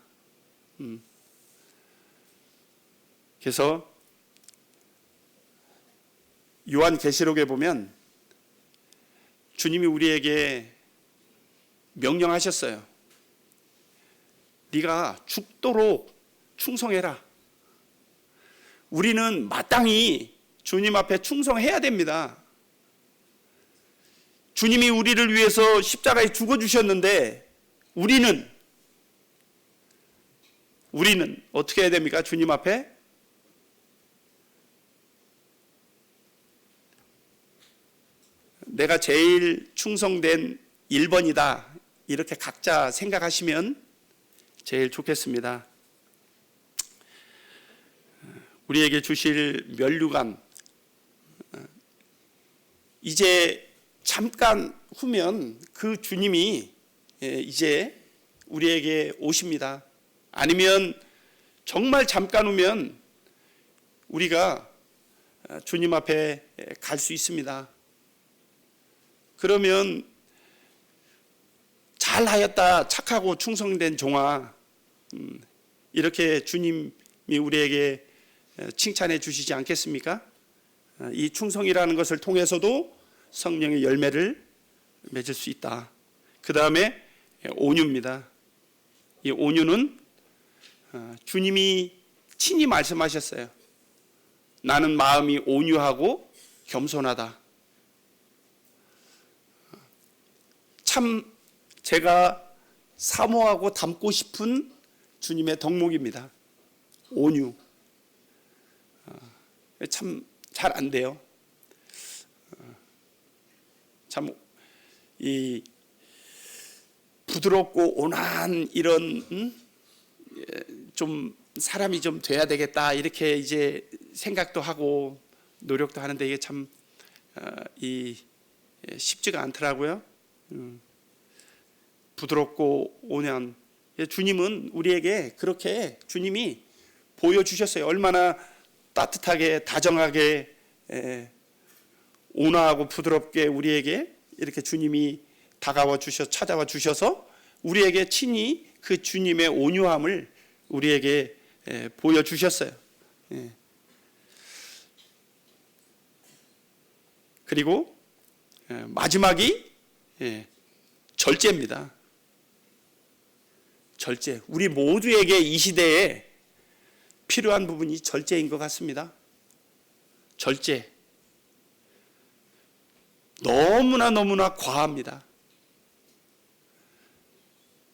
그래서 요한계시록에 보면 주님이 우리에게 명령하셨어요. 네가 죽도록 충성해라. 우리는 마땅히 주님 앞에 충성해야 됩니다. 주님이 우리를 위해서 십자가에 죽어주셨는데 우리는 어떻게 해야 됩니까? 주님 앞에 내가 제일 충성된 1번이다 이렇게 각자 생각하시면 제일 좋겠습니다. 우리에게 주실 면류관, 이제 잠깐 후면 그 주님이 이제 우리에게 오십니다. 아니면 정말 잠깐 후면 우리가 주님 앞에 갈 수 있습니다. 그러면 잘하였다 착하고 충성된 종아, 이렇게 주님이 우리에게 칭찬해 주시지 않겠습니까? 이 충성이라는 것을 통해서도 성령의 열매를 맺을 수 있다. 그 다음에 온유입니다. 이 온유는 주님이 친히 말씀하셨어요. 나는 마음이 온유하고 겸손하다. 참 제가 사모하고 닮고 싶은 주님의 덕목입니다. 온유. 참 잘 안 돼요. 참 이 부드럽고 온화한 이런 좀 사람이 좀 돼야 되겠다 이렇게 이제 생각도 하고 노력도 하는데 이게 참 쉽지가 않더라고요. 부드럽고 온유한 주님은 우리에게 그렇게 주님이 보여주셨어요. 얼마나 따뜻하게 다정하게 온화하고 부드럽게 우리에게 이렇게 주님이 다가와 찾아와 주셔서 우리에게 친히 그 주님의 온유함을 우리에게 보여주셨어요. 그리고 마지막이 절제입니다. 절제. 우리 모두에게 이 시대에 필요한 부분이 절제인 것 같습니다. 절제. 너무나 과합니다.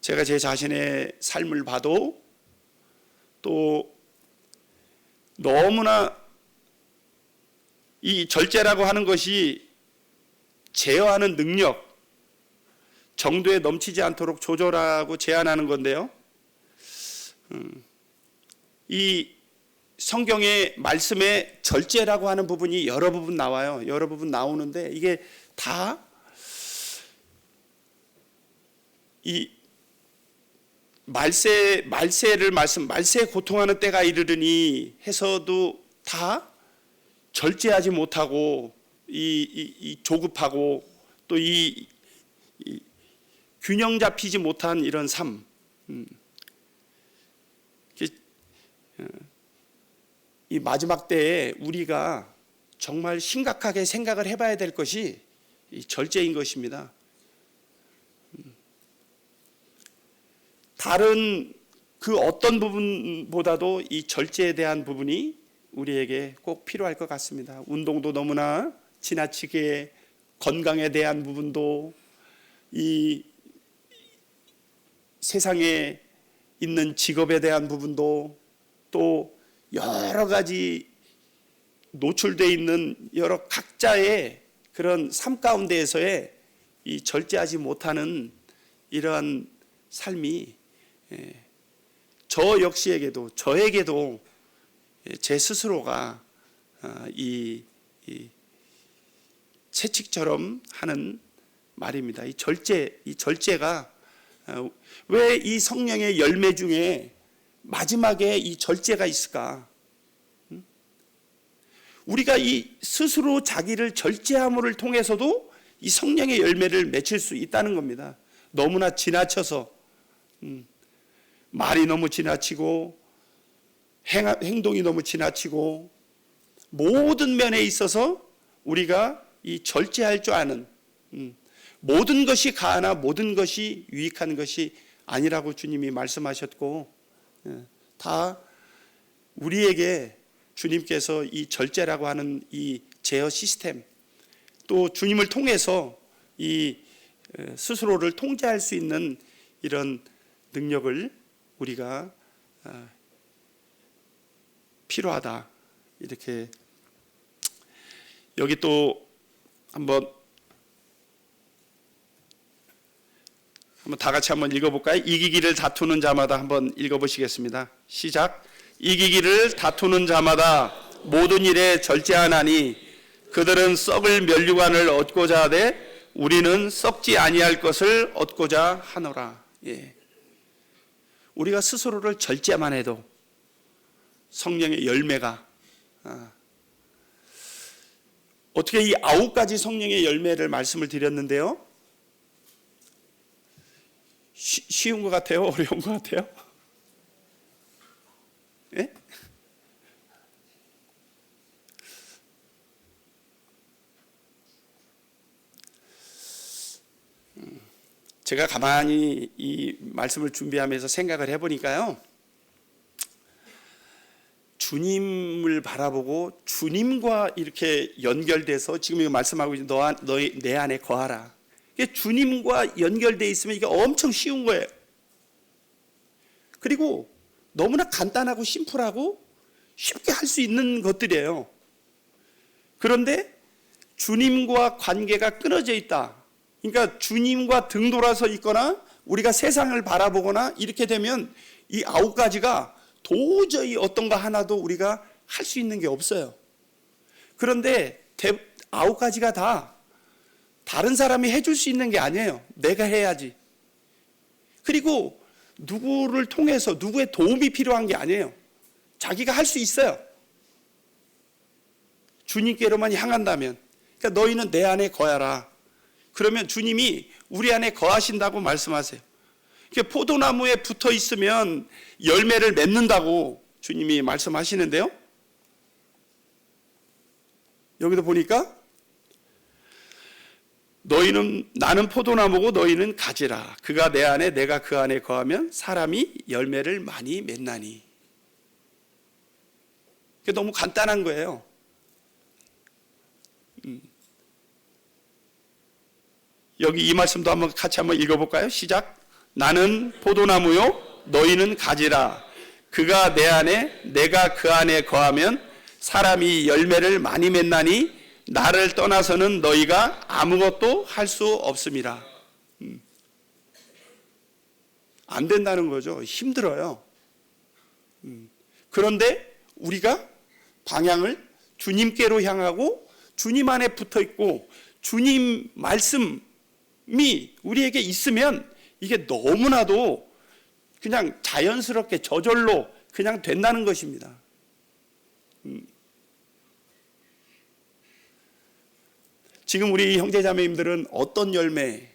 제가 제 자신의 삶을 봐도 또 너무나 이 절제라고 하는 것이 제어하는 능력, 정도에 넘치지 않도록 조절하고 제한하는 건데요. 이 성경의 말씀에 절제라고 하는 부분이 여러 부분 나와요. 여러 부분 나오는데 이게 다 이 말세를 말세에 고통하는 때가 이르르니 해서도 다 절제하지 못하고 이 조급하고 또 이 균형 잡히지 못한 이런 삶. 이 마지막 때에 우리가 정말 심각하게 생각을 해봐야 될 것이 이 절제인 것입니다. 다른 그 어떤 부분보다도 이 절제에 대한 부분이 우리에게 꼭 필요할 것 같습니다. 운동도 너무나 지나치게, 건강에 대한 부분도, 이 세상에 있는 직업에 대한 부분도, 또 여러 가지 노출되어 있는 여러 각자의 그런 삶 가운데에서의 이 절제하지 못하는 이러한 삶이 저 역시에게도, 저에게도 제 스스로가 이 채찍처럼 하는 말입니다. 이 절제가 왜 이 성령의 열매 중에 마지막에 이 절제가 있을까? 우리가 이 스스로 자기를 절제함을 통해서도 이 성령의 열매를 맺힐 수 있다는 겁니다. 너무나 지나쳐서 말이 너무 지나치고 행동이 너무 지나치고 모든 면에 있어서 우리가 이 절제할 줄 아는, 모든 것이 가하나 모든 것이 유익한 것이 아니라고 주님이 말씀하셨고, 다 우리에게 주님께서 이 절제라고 하는 이 제어 시스템, 또 주님을 통해서 이 스스로를 통제할 수 있는 이런 능력을 우리가 필요하다. 이렇게 여기 또 한번 다 같이 한번 읽어볼까요? 이기기를 다투는 자마다 한번 읽어보시겠습니다. 시작. 이기기를 다투는 자마다 모든 일에 절제하나니 그들은 썩을 면류관을 얻고자 하되 우리는 썩지 아니할 것을 얻고자 하노라. 우리가 스스로를 절제만 해도 성령의 열매가 어떻게 이 9가지 성령의 열매를 말씀을 드렸는데요. 쉬운 것 같아요? 어려운 것 같아요? 예? 제가 가만히 이 말씀을 준비하면서 생각을 해보니까요, 주님을 바라보고 주님과 이렇게 연결돼서 지금 이거 말씀하고 있는 너희 내 안에 거하라. 이게 주님과 연결돼 있으면 이게 엄청 쉬운 거예요. 그리고 너무나 간단하고 심플하고 쉽게 할 수 있는 것들이에요. 그런데 주님과 관계가 끊어져 있다. 그러니까 주님과 등 돌아서 있거나 우리가 세상을 바라보거나 이렇게 되면 이 9가지가 도저히 어떤가 하나도 우리가 할 수 있는 게 없어요. 그런데 9가지가 다 다른 사람이 해줄 수 있는 게 아니에요. 내가 해야지. 그리고 누구를 통해서 누구의 도움이 필요한 게 아니에요. 자기가 할 수 있어요. 주님께로만 향한다면. 그러니까 너희는 내 안에 거하라. 그러면 주님이 우리 안에 거하신다고 말씀하세요. 그러니까 포도나무에 붙어 있으면 열매를 맺는다고 주님이 말씀하시는데요. 여기도 보니까 나는 포도나무고 너희는 가지라. 그가 내 안에 내가 그 안에 거하면 사람이 열매를 많이 맺나니. 그게 너무 간단한 거예요. 여기 이 말씀도 한번 같이 한번 읽어볼까요? 시작. 나는 포도나무요 너희는 가지라. 그가 내 안에 내가 그 안에 거하면 사람이 열매를 많이 맺나니 나를 떠나서는 너희가 아무것도 할 수 없습니다. 안 된다는 거죠. 힘들어요. 그런데 우리가 방향을 주님께로 향하고 주님 안에 붙어 있고 주님 말씀이 우리에게 있으면 이게 너무나도 그냥 자연스럽게 저절로 그냥 된다는 것입니다. 지금 우리 형제자매님들은 어떤 열매,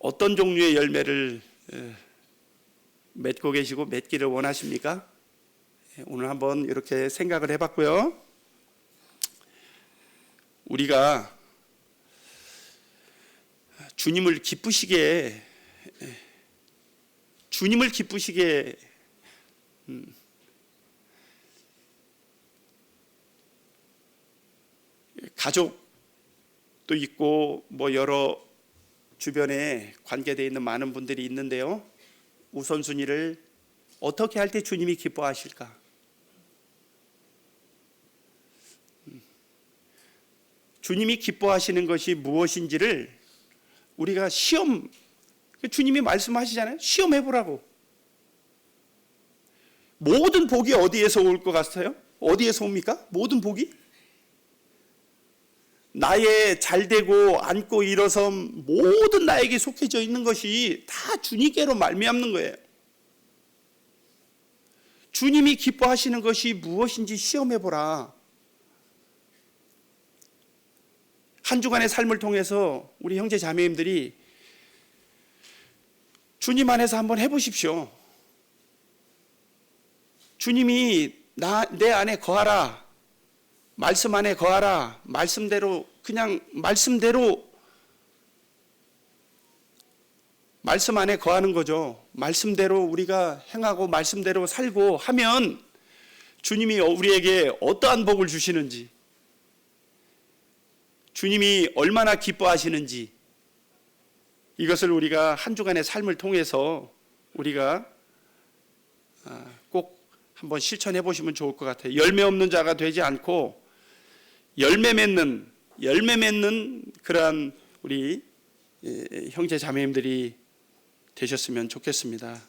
어떤 종류의 열매를 맺고 계시고 맺기를 원하십니까? 오늘 한번 이렇게 생각을 해봤고요. 우리가 주님을 기쁘시게 가족도 있고 뭐 여러 주변에 관계되어 있는 많은 분들이 있는데요. 우선순위를 어떻게 할 때 주님이 기뻐하실까? 주님이 기뻐하시는 것이 무엇인지를 우리가 주님이 말씀하시잖아요. 시험해보라고. 모든 복이 어디에서 올 것 같아요? 어디에서 옵니까? 모든 복이? 나의 잘되고 앉고 일어섬 모든 나에게 속해져 있는 것이 다 주님께로 말미암는 거예요. 주님이 기뻐하시는 것이 무엇인지 시험해보라. 한 주간의 삶을 통해서 우리 형제 자매님들이 주님 안에서 한번 해보십시오. 주님이 내 안에 거하라. 말씀 안에 거하라. 말씀대로 그냥 말씀대로 말씀 안에 거하는 거죠. 말씀대로 우리가 행하고 말씀대로 살고 하면 주님이 우리에게 어떠한 복을 주시는지, 주님이 얼마나 기뻐하시는지, 이것을 우리가 한 주간의 삶을 통해서 우리가 꼭 한번 실천해 보시면 좋을 것 같아요. 열매 없는 자가 되지 않고 열매 맺는 그러한 우리 형제 자매님들이 되셨으면 좋겠습니다.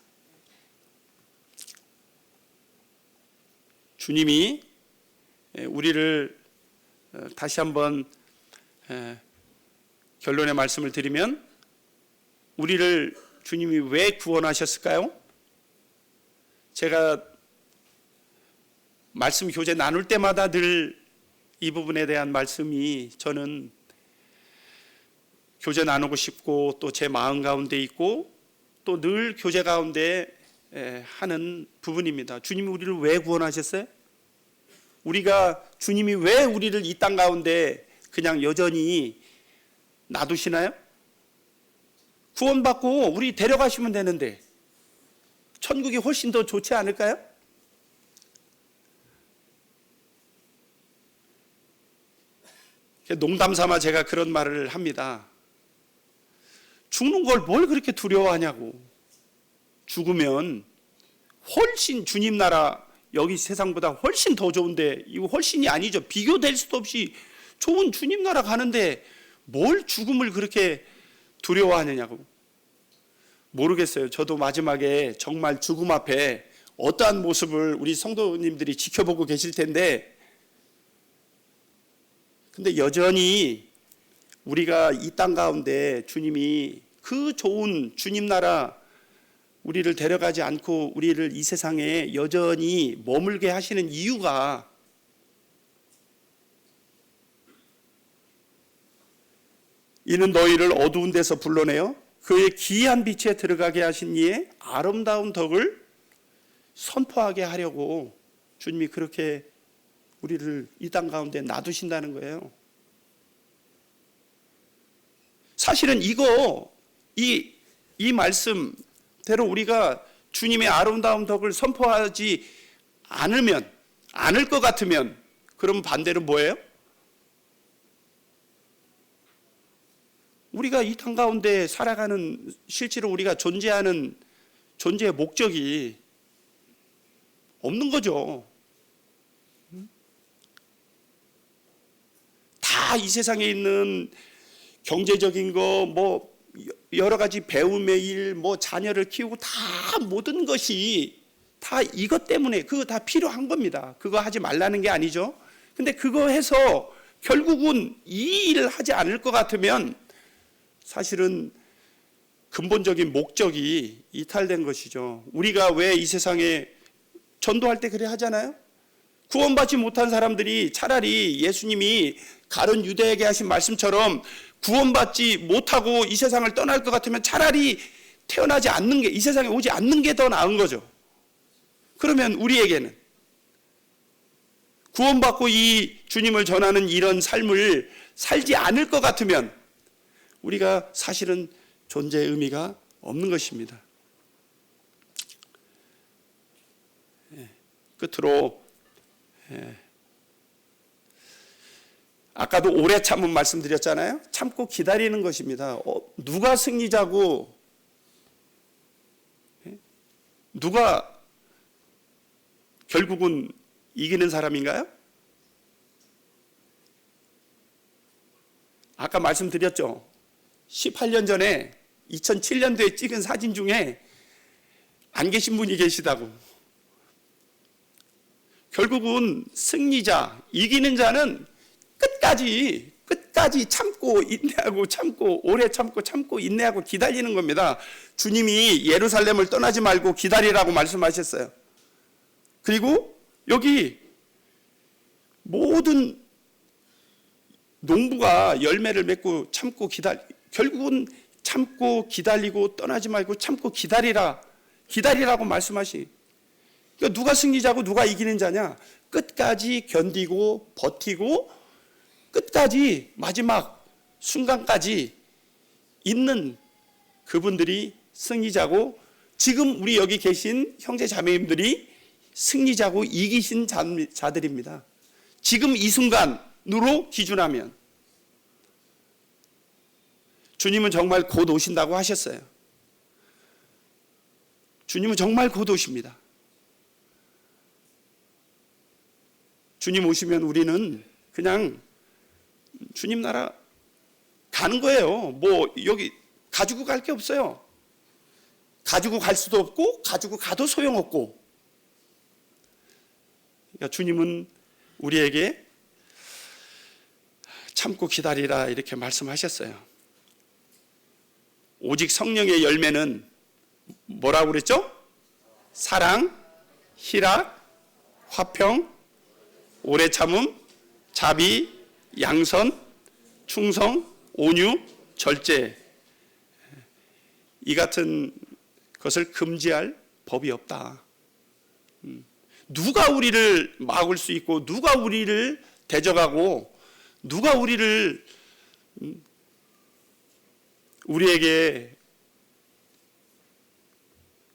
주님이 우리를 다시 한번 결론의 말씀을 드리면, 우리를 주님이 왜 구원하셨을까요? 제가 말씀 교제 나눌 때마다 늘 이 부분에 대한 말씀이 저는 교제 나누고 싶고 또 제 마음 가운데 있고 또 늘 교제 가운데 하는 부분입니다. 주님이 우리를 왜 구원하셨어요? 우리가 주님이 왜 우리를 이 땅 가운데 그냥 여전히 놔두시나요? 구원받고 우리 데려가시면 되는데 천국이 훨씬 더 좋지 않을까요? 농담 삼아 제가 그런 말을 합니다. 죽는 걸 뭘 그렇게 두려워하냐고. 죽으면 훨씬 주님 나라 여기 세상보다 훨씬 더 좋은데, 이거 훨씬이 아니죠. 비교될 수도 없이 좋은 주님 나라 가는데 뭘 죽음을 그렇게 두려워하느냐고. 모르겠어요. 저도 마지막에 정말 죽음 앞에 어떠한 모습을 우리 성도님들이 지켜보고 계실 텐데, 근데 여전히 우리가 이 땅 가운데 주님이 그 좋은 주님 나라 우리를 데려가지 않고 우리를 이 세상에 여전히 머물게 하시는 이유가, 이는 너희를 어두운 데서 불러내어 그의 기이한 빛에 들어가게 하신 이의 아름다운 덕을 선포하게 하려고 주님이 그렇게 우리를 이 땅 가운데 놔두신다는 거예요. 사실은 이 말씀대로 우리가 주님의 아름다운 덕을 선포하지 않을 것 같으면, 그럼 반대로 뭐예요? 우리가 이 땅 가운데 살아가는, 실제로 우리가 존재하는 존재의 목적이 없는 거죠. 다 이 세상에 있는 경제적인 거, 뭐 여러 가지 배움의 일, 뭐 자녀를 키우고, 다 모든 것이 다 이것 때문에, 그거 다 필요한 겁니다. 그거 하지 말라는 게 아니죠. 근데 그거 해서 결국은 이 일을 하지 않을 것 같으면 사실은 근본적인 목적이 이탈된 것이죠. 우리가 왜 이 세상에 전도할 때 그래 하잖아요. 구원받지 못한 사람들이 차라리 예수님이 가룟 유대에게 하신 말씀처럼 구원받지 못하고 이 세상을 떠날 것 같으면 차라리 태어나지 않는 게, 이 세상에 오지 않는 게 더 나은 거죠. 그러면 우리에게는 구원받고 이 주님을 전하는 이런 삶을 살지 않을 것 같으면 우리가 사실은 존재의 의미가 없는 것입니다. 끝으로 아까도 오래 참음 말씀드렸잖아요. 참고 기다리는 것입니다. 누가 승리자고, 누가 결국은 이기는 사람인가요? 아까 말씀드렸죠. 18년 전에 2007년도에 찍은 사진 중에 안 계신 분이 계시다고. 결국은 승리자, 이기는 자는 끝까지 참고 인내하고, 참고 오래 참고 인내하고 기다리는 겁니다. 주님이 예루살렘을 떠나지 말고 기다리라고 말씀하셨어요. 그리고 여기 모든 농부가 열매를 맺고 참고 결국은 참고 기다리고 떠나지 말고 참고 기다리라고 말씀하시. 그러니까 누가 승리자고 누가 이기는 자냐? 끝까지 견디고 버티고 끝까지 마지막 순간까지 있는 그분들이 승리자고, 지금 우리 여기 계신 형제 자매님들이 승리자고 이기신 자들입니다. 지금 이 순간으로 기준하면 주님은 정말 곧 오신다고 하셨어요. 주님은 정말 곧 오십니다. 주님 오시면 우리는 그냥 주님 나라 가는 거예요. 뭐 여기 가지고 갈 게 없어요. 가지고 갈 수도 없고 가지고 가도 소용없고. 그러니까 주님은 우리에게 참고 기다리라 이렇게 말씀하셨어요. 오직 성령의 열매는 뭐라고 그랬죠? 사랑, 희락, 화평, 오래 참음, 자비, 양선, 충성, 온유, 절제. 이 같은 것을 금지할 법이 없다. 누가 우리를 막을 수 있고, 누가 우리를 대적하고, 누가 우리에게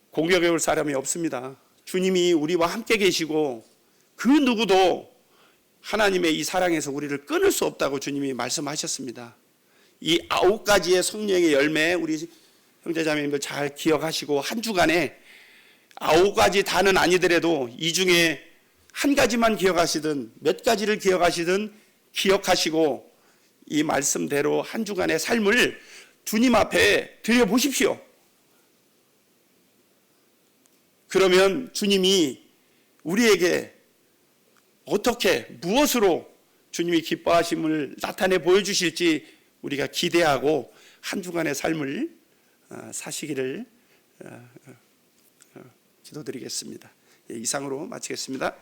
공격해 올 사람이 없습니다. 주님이 우리와 함께 계시고 그 누구도 하나님의 이 사랑에서 우리를 끊을 수 없다고 주님이 말씀하셨습니다. 이 9가지의 성령의 열매, 우리 형제자매님들 잘 기억하시고 한 주간에 9가지 다는 아니더라도 이 중에 한 가지만 기억하시든 몇 가지를 기억하시든 기억하시고 이 말씀대로 한 주간의 삶을 주님 앞에 드려보십시오. 그러면 주님이 우리에게 어떻게 무엇으로 주님이 기뻐하심을 나타내 보여주실지 우리가 기대하고 한 주간의 삶을 사시기를 기도드리겠습니다. 이상으로 마치겠습니다.